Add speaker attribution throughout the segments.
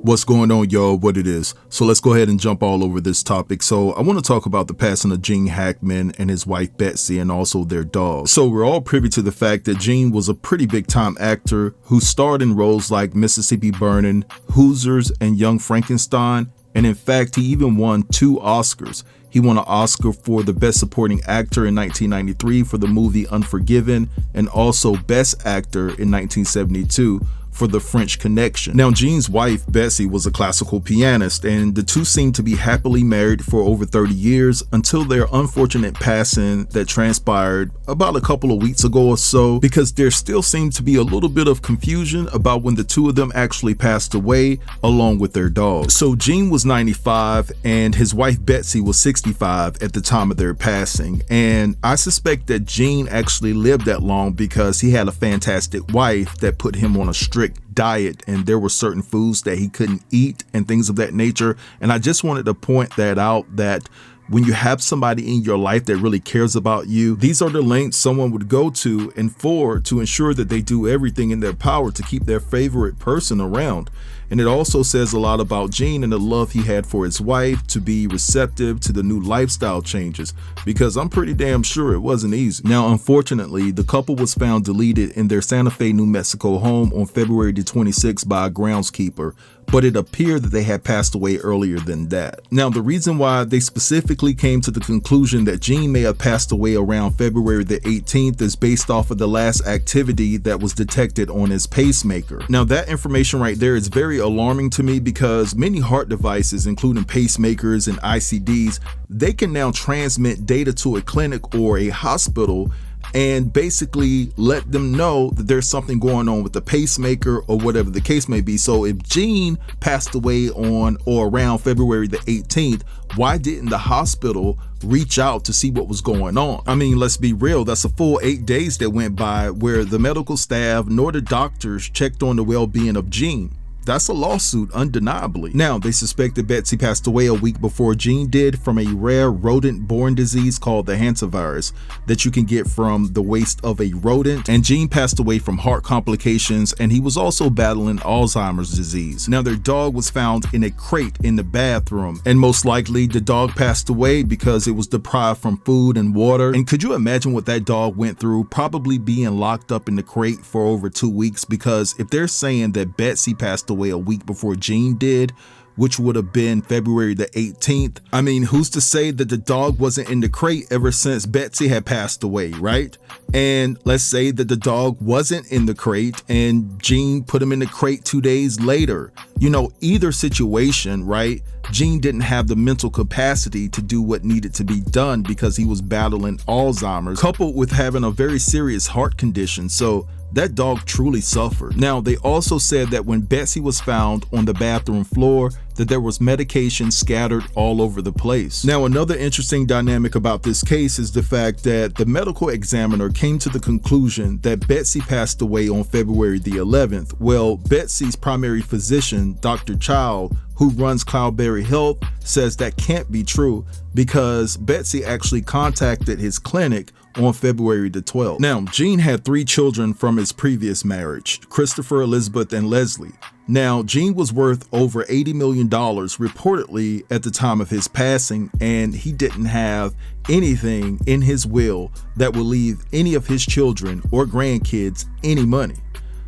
Speaker 1: What's going on, y'all? What it is. So let's go ahead and jump all over this topic. So I want to talk about the passing of Gene Hackman and his wife Betsy and also their dog. So we're all privy to the fact that Gene was a pretty big time actor who starred in roles like Mississippi Burning, Hoosiers, and Young Frankenstein. And in fact, he even won 2 Oscars. He won an Oscar for the Best Supporting Actor in 1993 for the movie Unforgiven, and also Best Actor in 1972 for The French Connection. Now, Gene's wife, Betsy, was a classical pianist, and the two seemed to be happily married for over 30 years until their unfortunate passing that transpired about a couple of weeks ago or so, because there still seemed to be a little bit of confusion about when the two of them actually passed away, along with their dog. So Gene was 95 and his wife Betsy was 65 at the time of their passing, and I suspect that Gene actually lived that long because he had a fantastic wife that put him on a strict diet, and there were certain foods that he couldn't eat and things of that nature. And I just wanted to point that out, that when you have somebody in your life that really cares about you, these are the lengths someone would go to and for to ensure that they do everything in their power to keep their favorite person around. And it also says a lot about Gene and the love he had for his wife to be receptive to the new lifestyle changes, because I'm pretty damn sure it wasn't easy. Now, unfortunately, the couple was found deleted in their Santa Fe, New Mexico home on February the 26th by a groundskeeper, but it appeared that they had passed away earlier than that. Now, the reason why they specifically came to the conclusion that Gene may have passed away around February the 18th is based off of the last activity that was detected on his pacemaker. Now, that information right there is very alarming to me, because many heart devices, including pacemakers and ICDs, they can now transmit data to a clinic or a hospital and basically let them know that there's something going on with the pacemaker or whatever the case may be. So if Gene passed away on or around February the 18th, why didn't the hospital reach out to see what was going on? I mean, let's be real, that's a full 8 days that went by where the medical staff nor the doctors checked on the well-being of Gene. That's a lawsuit, undeniably. Now, they suspect that Betsy passed away a week before Gene did from a rare rodent-borne disease called the hantavirus that you can get from the waste of a rodent. And Gene passed away from heart complications, and he was also battling Alzheimer's disease. Now, their dog was found in a crate in the bathroom, and most likely the dog passed away because it was deprived from food and water. And could you imagine what that dog went through, probably being locked up in the crate for over 2 weeks? Because if they're saying that Betsy passed away a week before Gene did, which would have been February the 18th, I mean, who's to say that the dog wasn't in the crate ever since Betsy had passed away, right? And let's say that the dog wasn't in the crate and Gene put him in the crate 2 days later. You know, either situation, right? Gene didn't have the mental capacity to do what needed to be done because he was battling Alzheimer's, coupled with having a very serious heart condition. So that dog truly suffered. Now, they also said that when Betsy was found on the bathroom floor, that there was medication scattered all over the place. Now, another interesting dynamic about this case is the fact that the medical examiner came to the conclusion that Betsy passed away on February the 11th. Well, Betsy's primary physician, Dr. Child, who runs Cloudberry Health, says that can't be true because Betsy actually contacted his clinic on February the 12th. Now, Gene had 3 children from his previous marriage, Christopher, Elizabeth, and Leslie. Now, Gene was worth over $80 million reportedly at the time of his passing, and he didn't have anything in his will that would leave any of his children or grandkids any money.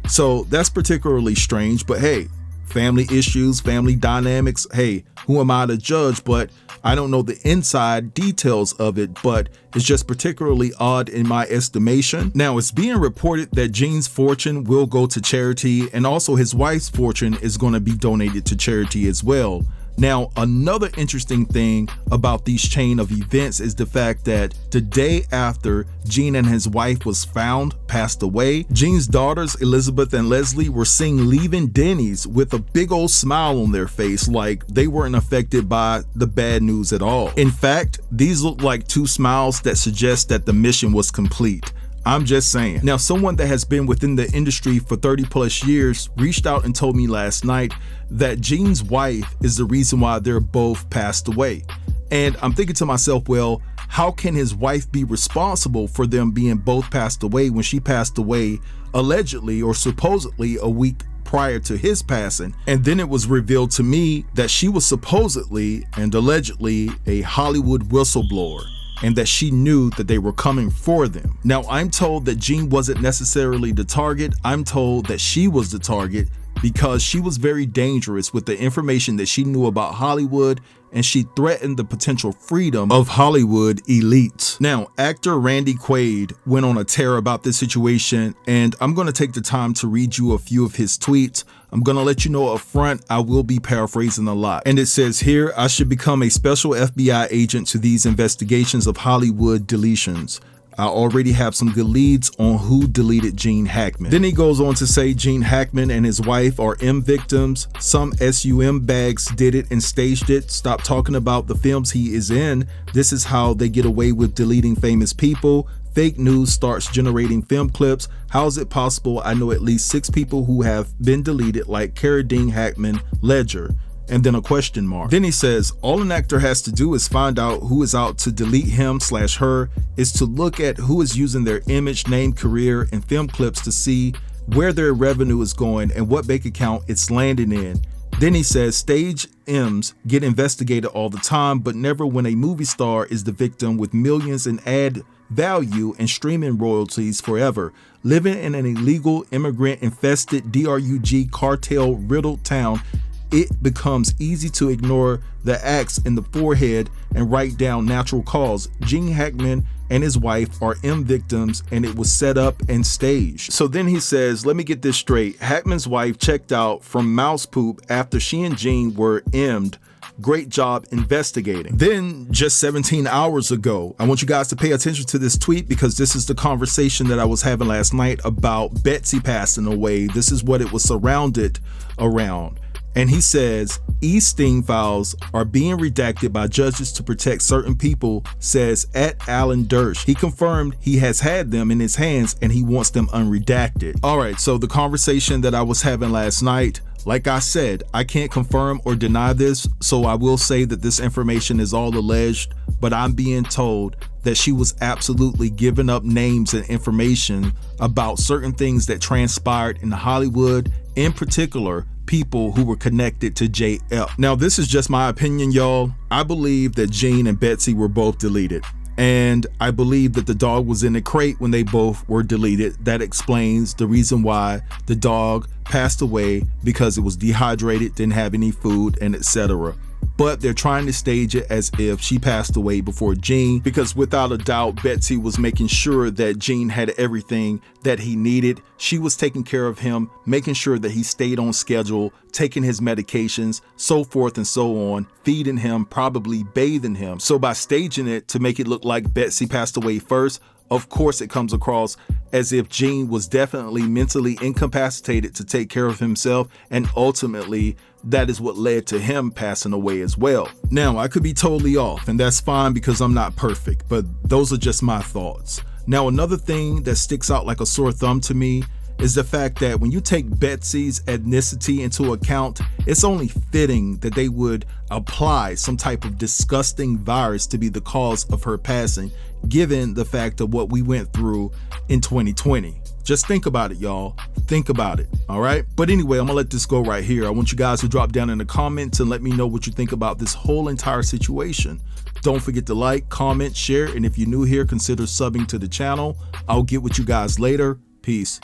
Speaker 1: So that's particularly strange, but hey, family issues, family dynamics, hey, who am I to judge? But I don't know the inside details of it, but it's just particularly odd in my estimation. Now, it's being reported that Gene's fortune will go to charity, and also his wife's fortune is going to be donated to charity as well. Now, another interesting thing about these chain of events is the fact that the day after Gene and his wife was found, passed away, Gene's daughters, Elizabeth and Leslie, were seen leaving Denny's with a big old smile on their face, like they weren't affected by the bad news at all. In fact, these look like 2 smiles that suggest that the mission was complete. I'm just saying. Now, someone that has been within the industry for 30 plus years reached out and told me last night that Gene's wife is the reason why they're both passed away. And I'm thinking to myself, well, how can his wife be responsible for them being both passed away when she passed away allegedly or supposedly a week prior to his passing. And then it was revealed to me that she was supposedly and allegedly a Hollywood whistleblower, and that she knew that they were coming for them. Now, I'm told that Jean wasn't necessarily the target. I'm told that she was the target because she was very dangerous with the information that she knew about Hollywood, and she threatened the potential freedom of Hollywood elites. Now, actor Randy Quaid went on a tear about this situation, and I'm going to take the time to read you a few of his tweets. I'm going to let you know up front, I will be paraphrasing a lot. And it says here, I should become a special FBI agent to these investigations of Hollywood deletions. I already have some good leads on who deleted Gene Hackman. Then he goes on to say Gene Hackman and his wife are M victims. Some SUM bags did it and staged it. Stop talking about the films he is in. This is how they get away with deleting famous people. Fake news starts generating film clips. How is it possible? I know at least 6 people who have been deleted, like Carradine, Hackman, Ledger. And then a question mark. Then he says, all an actor has to do is find out who is out to delete him/her, is to look at who is using their image, name, career, and film clips to see where their revenue is going and what bank account it's landing in. Then he says, stage M's get investigated all the time, but never when a movie star is the victim with millions in ad value and streaming royalties forever. Living in an illegal, immigrant-infested, DRUG cartel-riddled town, it becomes easy to ignore the axe in the forehead and write down natural cause. Gene Hackman and his wife are M victims, and it was set up and staged. So then he says, let me get this straight. Hackman's wife checked out from mouse poop after she and Gene were M'd. Great job investigating. Then just 17 hours ago, I want you guys to pay attention to this tweet because this is the conversation that I was having last night about Betsy passing away. This is what it was surrounded around. And he says, Epstein files are being redacted by judges to protect certain people, says @Alan Dersh. He confirmed he has had them in his hands and he wants them unredacted. All right, so the conversation that I was having last night, like I said, I can't confirm or deny this, so I will say that this information is all alleged, but I'm being told that she was absolutely giving up names and information about certain things that transpired in Hollywood, in particular, people who were connected to JF. Now, this is just my opinion, y'all. I believe that Gene and Betsy were both deleted. And I believe that the dog was in a crate when they both were deleted. That explains the reason why the dog passed away, because it was dehydrated, didn't have any food, and etc. But they're trying to stage it as if she passed away before Gene, because without a doubt, Betsy was making sure that Gene had everything that he needed. She was taking care of him, making sure that he stayed on schedule, taking his medications, so forth and so on, feeding him, probably bathing him. So by staging it to make it look like Betsy passed away first, of course it comes across as if Gene was definitely mentally incapacitated to take care of himself, and ultimately that is what led to him passing away as well. Now, I could be totally off, and that's fine because I'm not perfect, but those are just my thoughts. Now, another thing that sticks out like a sore thumb to me is the fact that when you take Betsy's ethnicity into account, it's only fitting that they would apply some type of disgusting virus to be the cause of her passing, given the fact of what we went through in 2020. Just think about it, y'all. Think about it, all right? But anyway, I'm gonna let this go right here. I want you guys to drop down in the comments and let me know what you think about this whole entire situation. Don't forget to like, comment, share, and if you're new here, consider subbing to the channel. I'll get with you guys later. Peace.